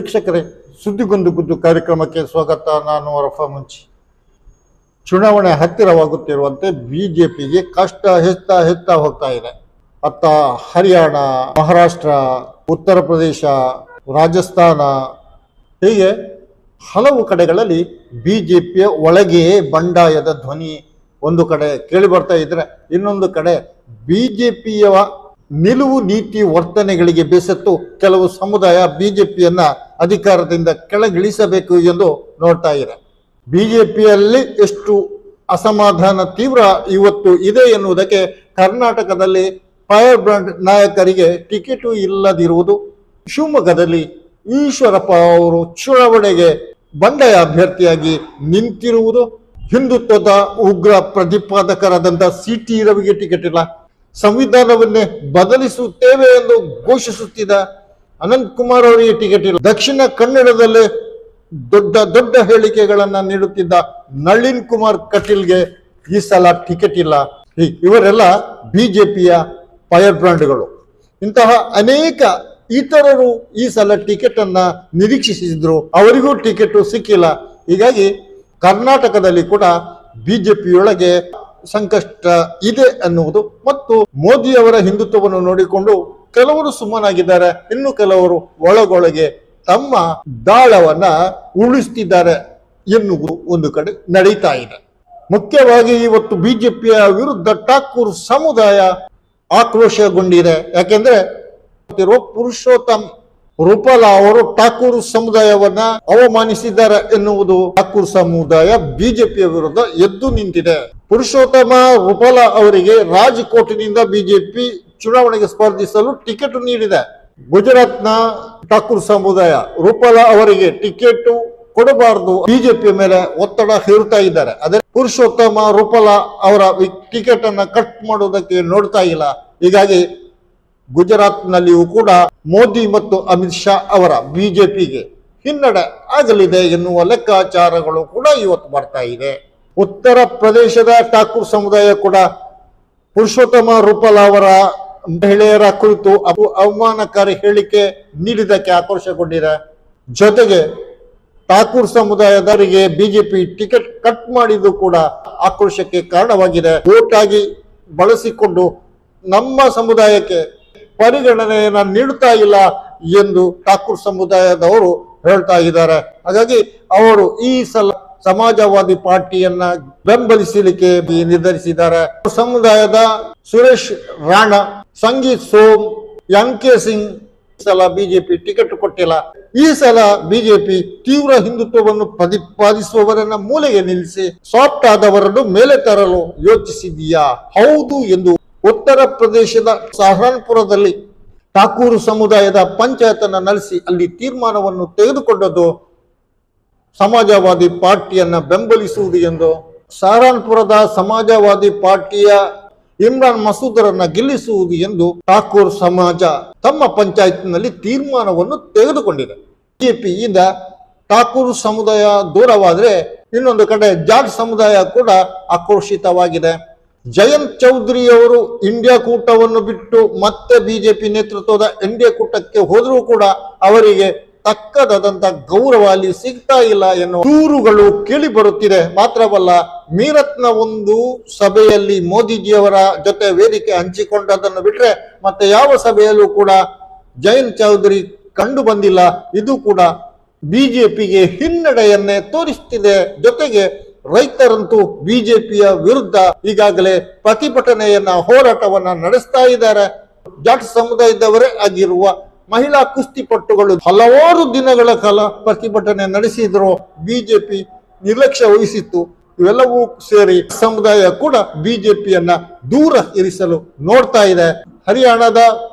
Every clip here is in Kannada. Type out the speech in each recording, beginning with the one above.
ವೀಕ್ಷಕರೇ, ಸುದ್ದಿಗೊಂದು ಗುದ್ದು ಕಾರ್ಯಕ್ರಮಕ್ಕೆ ಸ್ವಾಗತ. ನಾನು ರಫಾ ಮುಂಚಿ. ಚುನಾವಣೆ ಹತ್ತಿರವಾಗುತ್ತಿರುವಂತೆ ಬಿಜೆಪಿಗೆ ಕಷ್ಟ ಹೆಚ್ಚುತ್ತಾ ಹೋಗ್ತಾ ಇದೆ. ಅತ್ತ ಹರಿಯಾಣ, ಮಹಾರಾಷ್ಟ್ರ, ಉತ್ತರ ಪ್ರದೇಶ, ರಾಜಸ್ಥಾನ ಹೀಗೆ ಹಲವು ಕಡೆಗಳಲ್ಲಿ ಬಿಜೆಪಿಯ ಒಳಗೆಯೇ ಬಂಡಾಯದ ಧ್ವನಿ ಒಂದು ಕಡೆ ಕೇಳಿ ಬರ್ತಾ ಇದ್ರೆ, ಇನ್ನೊಂದು ಕಡೆ ಬಿಜೆಪಿಯ ನಿಲುವು ನೀತಿ ವರ್ತನೆಗಳಿಗೆ ಬೇಸತ್ತು ಕೆಲವು ಸಮುದಾಯ ಬಿಜೆಪಿಯನ್ನ ಅಧಿಕಾರದಿಂದ ಕೆಳಗಿಳಿಸಬೇಕು ಎಂದು ನೋಡ್ತಾ ಇದೆ. ಬಿಜೆಪಿಯಲ್ಲಿ ಎಷ್ಟು ಅಸಮಾಧಾನ ತೀವ್ರ ಇವತ್ತು ಇದೆ ಎನ್ನುವುದಕ್ಕೆ ಕರ್ನಾಟಕದಲ್ಲಿ ಫೈರ್ ಬ್ರಾಂಡ್ ನಾಯಕರಿಗೆ ಟಿಕೆಟು ಇಲ್ಲದಿರುವುದು, ಶಿವಮೊಗ್ಗದಲ್ಲಿ ಈಶ್ವರಪ್ಪ ಅವರು ಚುನಾವಣೆಗೆ ಬಂಡಾಯ ಅಭ್ಯರ್ಥಿಯಾಗಿ ನಿಂತಿರುವುದು, ಹಿಂದುತ್ವದ ಉಗ್ರ ಪ್ರತಿಪಾದಕರಾದಂಥ ಸಿಟಿ ರವಿಗೆ ಟಿಕೆಟ್ ಇಲ್ಲ, ಸಂವಿಧಾನವನ್ನೇ ಬದಲಿಸುತ್ತೇವೆ ಎಂದು ಘೋಷಿಸುತ್ತಿದ್ದ ಅನಂತ್ ಕುಮಾರ್ ಅವರಿಗೆ ಟಿಕೆಟ್ ಇಲ್ಲ, ದಕ್ಷಿಣ ಕನ್ನಡದಲ್ಲೇ ದೊಡ್ಡ ಹೇಳಿಕೆಗಳನ್ನ ನೀಡುತ್ತಿದ್ದ ನಳಿನ್ ಕುಮಾರ್ ಕಟೀಲ್ಗೆ ಈ ಸಲ ಟಿಕೆಟ್ ಇಲ್ಲ. ಇವರೆಲ್ಲ ಬಿಜೆಪಿಯ ಫೈರ್ ಬ್ರಾಂಡ್ಗಳು. ಇಂತಹ ಅನೇಕ ಇತರರು ಈ ಸಲ ಟಿಕೆಟ್ ಅನ್ನ ನಿರೀಕ್ಷಿಸಿದ್ರು, ಅವರಿಗೂ ಟಿಕೆಟ್ ಸಿಕ್ಕಿಲ್ಲ. ಹೀಗಾಗಿ ಕರ್ನಾಟಕದಲ್ಲಿ ಕೂಡ ಬಿಜೆಪಿಯೊಳಗೆ ಸಂಕಷ್ಟ ಇದೆ ಅನ್ನುವುದು, ಮತ್ತು ಮೋದಿಯವರ ಹಿಂದುತ್ವವನ್ನು ನೋಡಿಕೊಂಡು ಕೆಲವರು ಸುಮ್ಮನಾಗಿದ್ದಾರೆ, ಇನ್ನು ಕೆಲವರು ಒಳಗೊಳಗೆ ತಮ್ಮ ದಾಳವನ್ನ ಉಳಿಸ್ತಿದ್ದಾರೆ ಎನ್ನುವುದು ಒಂದು ಕಡೆ ನಡೀತಾ ಇದೆ. ಮುಖ್ಯವಾಗಿ ಇವತ್ತು ಬಿಜೆಪಿಯ ವಿರುದ್ಧ ಠಾಕೂರ್ ಸಮುದಾಯ ಆಕ್ರೋಶಗೊಂಡಿದೆ. ಯಾಕೆಂದ್ರೆ ಪುರುಷೋತ್ತಮ್ ರೂಪಾಲಾ ಅವರು ಠಾಕೂರ್ ಸಮುದಾಯವನ್ನ ಅವಮಾನಿಸಿದ್ದಾರೆ ಎನ್ನುವುದು ಠಾಕೂರ್ ಸಮುದಾಯ ಬಿಜೆಪಿಯ ವಿರುದ್ಧ ಎದ್ದು ನಿಂತಿದೆ. ಪುರುಷೋತ್ತಮ ರೂಪಾಲಾ ಅವರಿಗೆ ರಾಜ್ಕೋಟ್ನಿಂದ ಬಿಜೆಪಿ ಚುನಾವಣೆಗೆ ಸ್ಪರ್ಧಿಸಲು ಟಿಕೆಟ್ ನೀಡಿದೆ. ಗುಜರಾತ್ನ ಠಾಕೂರ್ ಸಮುದಾಯ ರೂಪಾಲಾ ಅವರಿಗೆ ಟಿಕೆಟ್ ಕೊಡಬಾರದು, ಬಿಜೆಪಿ ಮೇಲೆ ಒತ್ತಡ ಹೇರುತ್ತಾ ಇದ್ದಾರೆ. ಅದೇ ಪುರುಷೋತ್ತಮ ರೂಪಾಲಾ ಅವರ ಟಿಕೆಟ್ ಅನ್ನ ಕಟ್ ಮಾಡುವುದಕ್ಕೆ ನೋಡ್ತಾ ಇಲ್ಲ. ಹೀಗಾಗಿ ಗುಜರಾತ್ನಲ್ಲಿಯೂ ಕೂಡ ಮೋದಿ ಮತ್ತು ಅಮಿತ್ ಶಾ ಅವರ ಬಿಜೆಪಿಗೆ ಹಿನ್ನಡೆ ಆಗಲಿದೆ ಎನ್ನುವ ಲೆಕ್ಕಾಚಾರಗಳು ಕೂಡ ಇವತ್ತು ಬರ್ತಾ ಇದೆ. ಉತ್ತರ ಪ್ರದೇಶದ ಠಾಕೂರ್ ಸಮುದಾಯ ಕೂಡ ಪುರುಷೋತ್ತಮ ರೂಪಾಲಾ ಅವರ ಮಹಿಳೆಯರ ಕುರಿತು ಅವಮಾನಕಾರಿ ಹೇಳಿಕೆ ನೀಡಿದ್ದಕ್ಕೆ ಆಕ್ರೋಶಗೊಂಡಿದೆ. ಜೊತೆಗೆ ಠಾಕೂರ್ ಸಮುದಾಯದವರಿಗೆ ಬಿಜೆಪಿ ಟಿಕೆಟ್ ಕಟ್ ಮಾಡಿದ್ದು ಕೂಡ ಆಕ್ರೋಶಕ್ಕೆ ಕಾರಣವಾಗಿದೆ. ವೋಟ್ ಆಗಿ ಬಳಸಿಕೊಂಡು ನಮ್ಮ ಸಮುದಾಯಕ್ಕೆ ಪರಿಗಣನೆಯನ್ನ ನೀಡುತ್ತಾ ಇಲ್ಲ ಎಂದು ಠಾಕೂರ್ ಸಮುದಾಯದವರು ಹೇಳ್ತಾ ಇದ್ದಾರೆ. ಹಾಗಾಗಿ ಅವರು ಈ ಸಲ ಸಮಾಜವಾದಿ ಪಾರ್ಟಿಯನ್ನ ಬೆಂಬಲಿಸಲಿಕ್ಕೆ ನಿರ್ಧರಿಸಿದ್ದಾರೆ. ಸಮುದಾಯದ ಸುರೇಶ್ ರಾಣಾ, ಸಂಗೀತ್ ಸೋಮ್, ಕೆ ಸಿಂಗ್ ಸಲ ಬಿಜೆಪಿ ಟಿಕೆಟ್ ಕೊಟ್ಟಿಲ್ಲ. ಈ ಸಲ ಬಿಜೆಪಿ ತೀವ್ರ ಹಿಂದುತ್ವವನ್ನು ಪ್ರತಿಪಾದಿಸುವವರನ್ನ ಮೂಲೆಗೆ ನಿಲ್ಲಿಸಿ ಸಾಫ್ಟ್ ಆದವರನ್ನು ಮೇಲೆ ತರಲು ಯೋಚಿಸಿದೆಯಾ? ಹೌದು ಎಂದು ಉತ್ತರ ಪ್ರದೇಶದ ಸಹರಾನ್ಪುರದಲ್ಲಿ ಠಾಕೂರ್ ಸಮುದಾಯದ ಪಂಚಾಯತ್ ಅನ್ನ ನಡೆಸಿ ಅಲ್ಲಿ ತೀರ್ಮಾನವನ್ನು ತೆಗೆದುಕೊಂಡದ್ದು ಸಮಾಜವಾದಿ ಪಾರ್ಟಿಯನ್ನ ಬೆಂಬಲಿಸುವುದು ಎಂದು. ಸಹರಾನ್ಪುರದ ಸಮಾಜವಾದಿ ಪಾರ್ಟಿಯ ಇಮ್ರಾನ್ ಮಸೂದರನ್ನ ಗೆಲ್ಲಿಸುವುದು ಎಂದು ಠಾಕೂರ್ ಸಮಾಜ ತಮ್ಮ ಪಂಚಾಯತ್ನಲ್ಲಿ ತೀರ್ಮಾನವನ್ನು ತೆಗೆದುಕೊಂಡಿದೆ. ಬಿಜೆಪಿಯಿಂದ ಠಾಕೂರ್ ಸಮುದಾಯ ದೂರವಾದ್ರೆ ಇನ್ನೊಂದು ಕಡೆ ಜಾಟ್ ಸಮುದಾಯ ಕೂಡ ಆಕ್ರೋಶಿತವಾಗಿದೆ. ಜಯಂತ್ ಚೌಧರಿ ಅವರು ಇಂಡಿಯಾ ಕೂಟವನ್ನು ಬಿಟ್ಟು ಮತ್ತೆ ಬಿಜೆಪಿ ನೇತೃತ್ವದ ಎನ್ಡಿಎ ಕೂಟಕ್ಕೆ ಹೋದರೂ ಕೂಡ ಅವರಿಗೆ ತಕ್ಕದಾದಂತ ಗೌರವ ಅಲ್ಲಿ ಸಿಗ್ತಾ ಇಲ್ಲ ಎನ್ನುವ ದೂರುಗಳು ಕೇಳಿ ಬರುತ್ತಿದೆ. ಮಾತ್ರವಲ್ಲ, ಮೀರತ್ನ ಒಂದು ಸಭೆಯಲ್ಲಿ ಮೋದಿಜಿಯವರ ಜೊತೆ ವೇದಿಕೆ ಹಂಚಿಕೊಂಡದನ್ನು ಬಿಟ್ರೆ ಮತ್ತೆ ಯಾವ ಸಭೆಯಲ್ಲೂ ಕೂಡ ಜಯಂತ್ ಚೌಧರಿ ಕಂಡು ಬಂದಿಲ್ಲ. ಇದು ಕೂಡ ಬಿಜೆಪಿಗೆ ಹಿನ್ನಡೆಯನ್ನೇ ತೋರಿಸುತ್ತಿದೆ. ಜೊತೆಗೆ ರೈತರಂತೂ ಬಿಜೆಪಿಯ ವಿರುದ್ಧ ಈಗಾಗಲೇ ಪ್ರತಿಭಟನೆಯನ್ನ, ಹೋರಾಟವನ್ನ ನಡೆಸ್ತಾ ಇದ್ದಾರೆ. ಜಾಟ್ ಸಮುದಾಯದವರೇ ಆಗಿರುವ ಮಹಿಳಾ ಕುಸ್ತಿಪಟುಗಳು ಹಲವಾರು ದಿನಗಳ ಕಾಲ ಪ್ರತಿಭಟನೆ ನಡೆಸಿದ್ರು, ಬಿಜೆಪಿ ನಿರ್ಲಕ್ಷ್ಯ ವಹಿಸಿತ್ತು. ಇವೆಲ್ಲವೂ ಸೇರಿ ಸಮುದಾಯ ಕೂಡ ಬಿಜೆಪಿಯನ್ನ ದೂರ ಇರಿಸಲು ನೋಡ್ತಾ ಇದೆ. ಹರಿಯಾಣದ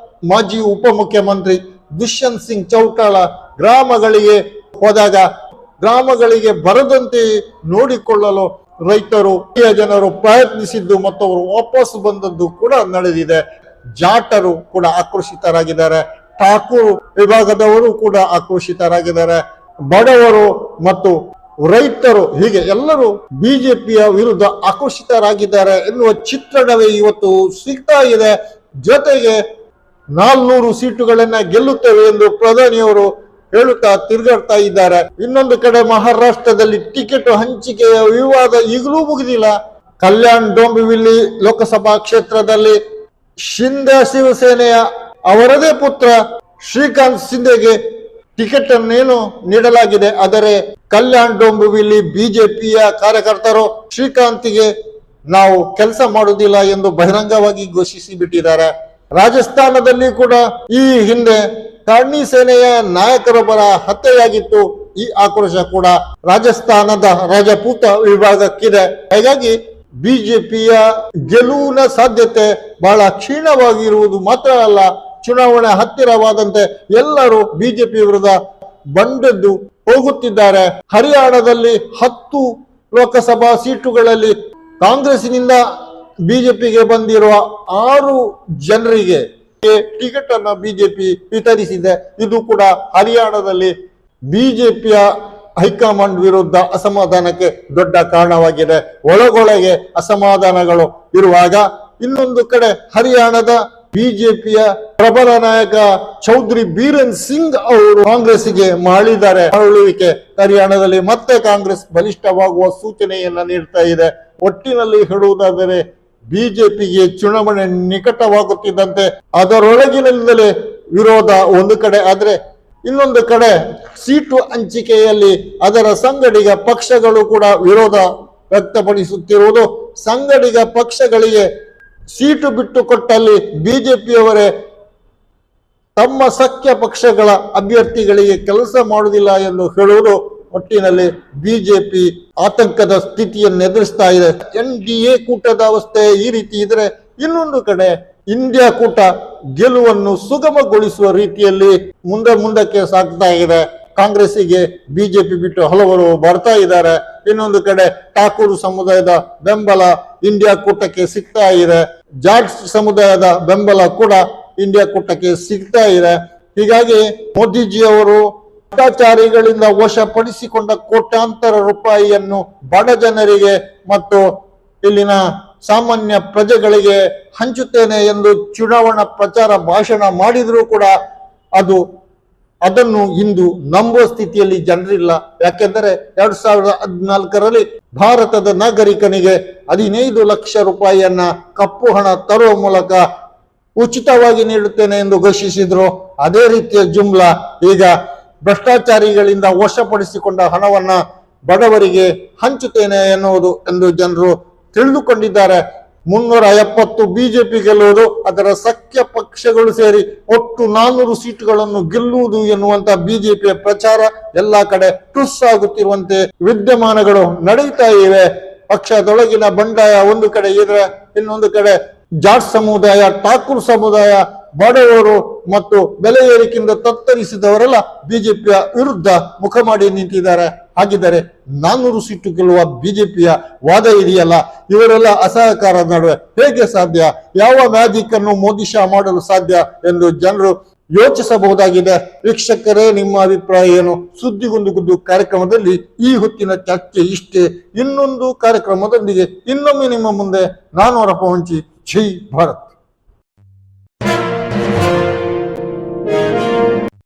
ಮಾಜಿ ಉಪಮುಖ್ಯಮಂತ್ರಿ ದುಷ್ಯಂತ್ ಸಿಂಗ್ ಚೌಟಾಲ ಗ್ರಾಮಗಳಿಗೆ ಹೋದಾಗ ಗ್ರಾಮಗಳಿಗೆ ಬರದಂತೆ ನೋಡಿಕೊಳ್ಳಲು ರೈತರು, ಜನರು ಪ್ರಯತ್ನಿಸಿದ್ದು ಮತ್ತು ಅವರು ವಾಪಸ್ ಬಂದದ್ದು ಕೂಡ ನಡೆದಿದೆ. ಜಾಟರು ಕೂಡ ಆಕ್ರೋಶಿತರಾಗಿದ್ದಾರೆ, ಠಾಕೂರ್ ವಿಭಾಗದವರು ಕೂಡ ಆಕ್ರೋಶಿತರಾಗಿದ್ದಾರೆ, ಬಡವರು ಮತ್ತು ರೈತರು ಹೀಗೆ ಎಲ್ಲರೂ ಬಿಜೆಪಿಯ ವಿರುದ್ಧ ಆಕ್ರೋಶಿತರಾಗಿದ್ದಾರೆ ಎನ್ನುವ ಚಿತ್ರಣವೇ ಇವತ್ತು ಸಿಗ್ತಾ ಇದೆ. ಜೊತೆಗೆ 400 ಸೀಟುಗಳನ್ನ ಗೆಲ್ಲುತ್ತೇವೆ ಎಂದು ಪ್ರಧಾನಿಯವರು ಹೇಳುತ್ತಾ ತಿರುಗಾಡ್ತಾ ಇದ್ದಾರೆ. ಇನ್ನೊಂದು ಕಡೆ ಮಹಾರಾಷ್ಟ್ರದಲ್ಲಿ ಟಿಕೆಟ್ ಹಂಚಿಕೆಯ ವಿವಾದ ಈಗಲೂ ಮುಗಿದಿಲ್ಲ. ಕಲ್ಯಾಣ್ ಡೋಂಬಿವಿಲಿ ಲೋಕಸಭಾ ಕ್ಷೇತ್ರದಲ್ಲಿ ಶಿಂದೆ ಶಿವಸೇನೆಯ ಅವರದೇ ಪುತ್ರ ಶ್ರೀಕಾಂತ್ ಶಿಂದೆಗೆ ಟಿಕೆಟ್ ಅನ್ನೇನು ನೀಡಲಾಗಿದೆ. ಆದರೆ ಕಲ್ಯಾಣ್ ಡೋಂಬಿವಿಲಿ ಬಿಜೆಪಿಯ ಕಾರ್ಯಕರ್ತರು ಶ್ರೀಕಾಂತ್ಗೆ ನಾವು ಕೆಲಸ ಮಾಡುವುದಿಲ್ಲ ಎಂದು ಬಹಿರಂಗವಾಗಿ ಘೋಷಿಸಿ ಬಿಟ್ಟಿದ್ದಾರೆ. ರಾಜಸ್ಥಾನದಲ್ಲಿ ಕೂಡ ಈ ಹಿಂದೆ ಕಾರ್ಣಿ ಸೇನೆಯ ನಾಯಕರೊಬ್ಬರ ಹತ್ಯೆಯಾಗಿತ್ತು. ಈ ಆಕ್ರೋಶ ಕೂಡ ರಾಜಸ್ಥಾನದ ರಾಜಪೂತ ವಿಭಾಗಕ್ಕಿದೆ. ಹಾಗಾಗಿ ಬಿಜೆಪಿಯ ಗೆಲುವಿನ ಸಾಧ್ಯತೆ ಬಹಳ ಕ್ಷೀಣವಾಗಿರುವುದು ಮಾತ್ರ ಅಲ್ಲ, ಚುನಾವಣೆ ಹತ್ತಿರವಾದಂತೆ ಎಲ್ಲರೂ ಬಿಜೆಪಿ ವಿರುದ್ಧ ಬಂಡೆದ್ದು ಹೋಗುತ್ತಿದ್ದಾರೆ. ಹರಿಯಾಣದಲ್ಲಿ 10 ಲೋಕಸಭಾ ಸೀಟುಗಳಲ್ಲಿ ಕಾಂಗ್ರೆಸ್ನಿಂದ ಬಿಜೆಪಿಗೆ ಬಂದಿರುವ 6 ಜನರಿಗೆ ಟಿಕೆಟ್ ಅನ್ನು ಬಿಜೆಪಿ ವಿತರಿಸಿದೆ. ಇದು ಕೂಡ ಹರಿಯಾಣದಲ್ಲಿ ಬಿಜೆಪಿಯ ಹೈಕಮಾಂಡ್ ವಿರುದ್ಧ ಅಸಮಾಧಾನಕ್ಕೆ ದೊಡ್ಡ ಕಾರಣವಾಗಿದೆ. ಒಳಗೊಳಗೆ ಅಸಮಾಧಾನಗಳು ಇರುವಾಗ ಇನ್ನೊಂದು ಕಡೆ ಹರಿಯಾಣದ ಬಿಜೆಪಿಯ ಪ್ರಬಲ ನಾಯಕ ಚೌಧರಿ ಬೀರೇನ್ ಸಿಂಗ್ ಅವರು ಕಾಂಗ್ರೆಸ್ಗೆ ಮಾಡಿದ್ದಾರೆ ಆಳುವಿಕೆ. ಹರಿಯಾಣದಲ್ಲಿ ಮತ್ತೆ ಕಾಂಗ್ರೆಸ್ ಬಲಿಷ್ಠವಾಗುವ ಸೂಚನೆಯನ್ನ ನೀಡ್ತಾ ಇದೆ. ಒಟ್ಟಿನಲ್ಲಿ ಹೇಳುವುದಾದರೆ ಬಿಜೆಪಿಗೆ ಚುನಾವಣೆ ನಿಕಟವಾಗುತ್ತಿದ್ದಂತೆ ಅದರೊಳಗಿನಿಂದಲೇ ವಿರೋಧ ಒಂದು ಕಡೆ ಆದ್ರೆ, ಇನ್ನೊಂದು ಕಡೆ ಸೀಟು ಹಂಚಿಕೆಯಲ್ಲಿ ಅದರ ಸಂಗಡಿಗ ಪಕ್ಷಗಳು ಕೂಡ ವಿರೋಧ ವ್ಯಕ್ತಪಡಿಸುತ್ತಿರುವುದು. ಸಂಗಡಿಗ ಪಕ್ಷಗಳಿಗೆ ಸೀಟು ಬಿಟ್ಟು ಕೊಟ್ಟಲ್ಲಿ ಬಿಜೆಪಿಯವರೇ ತಮ್ಮ ಸಖ್ಯ ಪಕ್ಷಗಳ ಅಭ್ಯರ್ಥಿಗಳಿಗೆ ಕೆಲಸ ಮಾಡುವುದಿಲ್ಲ ಎಂದು ಹೇಳುವುದು. ಒಟ್ಟಿನಲ್ಲಿ ಬಿಜೆಪಿ ಆತಂಕದ ಸ್ಥಿತಿಯನ್ನು ಎದುರಿಸ್ತಾ ಇದೆ. NDA ಕೂಟದ ಅವಸ್ಥೆ ಈ ರೀತಿ ಇದ್ರೆ, ಇನ್ನೊಂದು ಕಡೆ ಇಂಡಿಯಾ ಕೂಟ ಗೆಲುವನ್ನು ಸುಗಮಗೊಳಿಸುವ ರೀತಿಯಲ್ಲಿ ಮುಂದಕ್ಕೆ ಸಾಗ್ತಾ ಇದೆ. ಕಾಂಗ್ರೆಸ್ಸಿಗೆ ಬಿಜೆಪಿ ಬಿಟ್ಟು ಹಲವರು ಬರ್ತಾ ಇದ್ದಾರೆ. ಇನ್ನೊಂದು ಕಡೆ ಠಾಕೂರ್ ಸಮುದಾಯದ ಬೆಂಬಲ ಇಂಡಿಯಾ ಕೂಟಕ್ಕೆ ಸಿಗ್ತಾ ಇದೆ. ಜಾಟ್ ಸಮುದಾಯದ ಬೆಂಬಲ ಕೂಡ ಇಂಡಿಯಾ ಕೂಟಕ್ಕೆ ಸಿಗ್ತಾ ಇದೆ. ಹೀಗಾಗಿ ಮೋದಿಜಿ ಅವರು ಭ್ರಷ್ಟಾಚಾರಿಗಳಿಂದ ವಶಪಡಿಸಿಕೊಂಡ ಕೋಟ್ಯಾಂತರ ರೂಪಾಯಿಯನ್ನು ಬಡ ಜನರಿಗೆ ಮತ್ತು ಇಲ್ಲಿನ ಸಾಮಾನ್ಯ ಪ್ರಜೆಗಳಿಗೆ ಹಂಚುತ್ತೇನೆ ಎಂದು ಚುನಾವಣಾ ಪ್ರಚಾರ ಭಾಷಣ ಮಾಡಿದರೂ ಕೂಡ ಅದನ್ನು ಇಂದು ನಂಬುವ ಸ್ಥಿತಿಯಲ್ಲಿ ಜನರಿಲ್ಲ. ಯಾಕೆಂದರೆ 2014ರಲ್ಲಿ ಭಾರತದ ನಾಗರಿಕನಿಗೆ 15 ಲಕ್ಷ ರೂಪಾಯಿಯನ್ನ ಕಪ್ಪು ಹಣ ತರುವ ಮೂಲಕ ಉಚಿತವಾಗಿ ನೀಡುತ್ತೇನೆ ಎಂದು ಘೋಷಿಸಿದ್ರು. ಅದೇ ರೀತಿಯ ಜುಮ್ಲಾ ಈಗ ಭ್ರಷ್ಟಾಚಾರಿಗಳಿಂದ ವಶಪಡಿಸಿಕೊಂಡ ಹಣವನ್ನ ಬಡವರಿಗೆ ಹಂಚುತ್ತೇನೆ ಎನ್ನುವುದು ಎಂದು ಜನರು ತಿಳಿದುಕೊಂಡಿದ್ದಾರೆ. 370 ಬಿಜೆಪಿ ಗೆಲ್ಲುವುದು, ಅದರ ಸಖ್ಯ ಪಕ್ಷಗಳು ಸೇರಿ ಒಟ್ಟು 400 ಸೀಟುಗಳನ್ನು ಗೆಲ್ಲುವುದು ಎನ್ನುವಂತ ಬಿಜೆಪಿಯ ಪ್ರಚಾರ ಎಲ್ಲಾ ಕಡೆ ಟುಸ್ ಆಗುತ್ತಿರುವಂತೆ ವಿದ್ಯಮಾನಗಳು ನಡೆಯುತ್ತಾ ಇವೆ. ಪಕ್ಷದೊಳಗಿನ ಬಂಡಾಯ ಒಂದು ಕಡೆ ಇದ್ರೆ, ಇನ್ನೊಂದು ಕಡೆ ಜಾಟ್ ಸಮುದಾಯ, ಠಾಕೂರ್ ಸಮುದಾಯ, ಬಡವರು ಮತ್ತು ಬೆಲೆ ಏರಿಕೆಯಿಂದ ತತ್ತರಿಸಿದವರೆಲ್ಲ ಬಿಜೆಪಿಯ ವಿರುದ್ಧ ಮುಖ ಮಾಡಿ ನಿಂತಿದ್ದಾರೆ. ಹಾಗಿದ್ದರೆ 400 ಸೀಟು ಗೆಲ್ಲುವ ಬಿಜೆಪಿಯ ವಾದ ಇದೆಯಲ್ಲ, ಇವರೆಲ್ಲ ಅಸಹಕಾರದ ನಡುವೆ ಹೇಗೆ ಸಾಧ್ಯ? ಯಾವ ಮ್ಯಾಜಿಕ್ ಅನ್ನು ಮೋದಿ ಶಾ ಮಾಡಲು ಸಾಧ್ಯ ಎಂದು ಜನರು ಯೋಚಿಸಬಹುದಾಗಿದೆ. ವೀಕ್ಷಕರೇ, ನಿಮ್ಮ ಅಭಿಪ್ರಾಯ ಏನು? ಸುದ್ದಿಗೊಂದು ಕಾರ್ಯಕ್ರಮದಲ್ಲಿ ಈ ಹೊತ್ತಿನ ಚರ್ಚೆ ಇಷ್ಟೇ. ಇನ್ನೊಂದು ಕಾರ್ಯಕ್ರಮದೊಂದಿಗೆ ಇನ್ನೊಮ್ಮೆ ನಿಮ್ಮ ಮುಂದೆ ನಾನು ರಫ ಹೊಂಚಿ. ಜೈ ಭಾರತ್.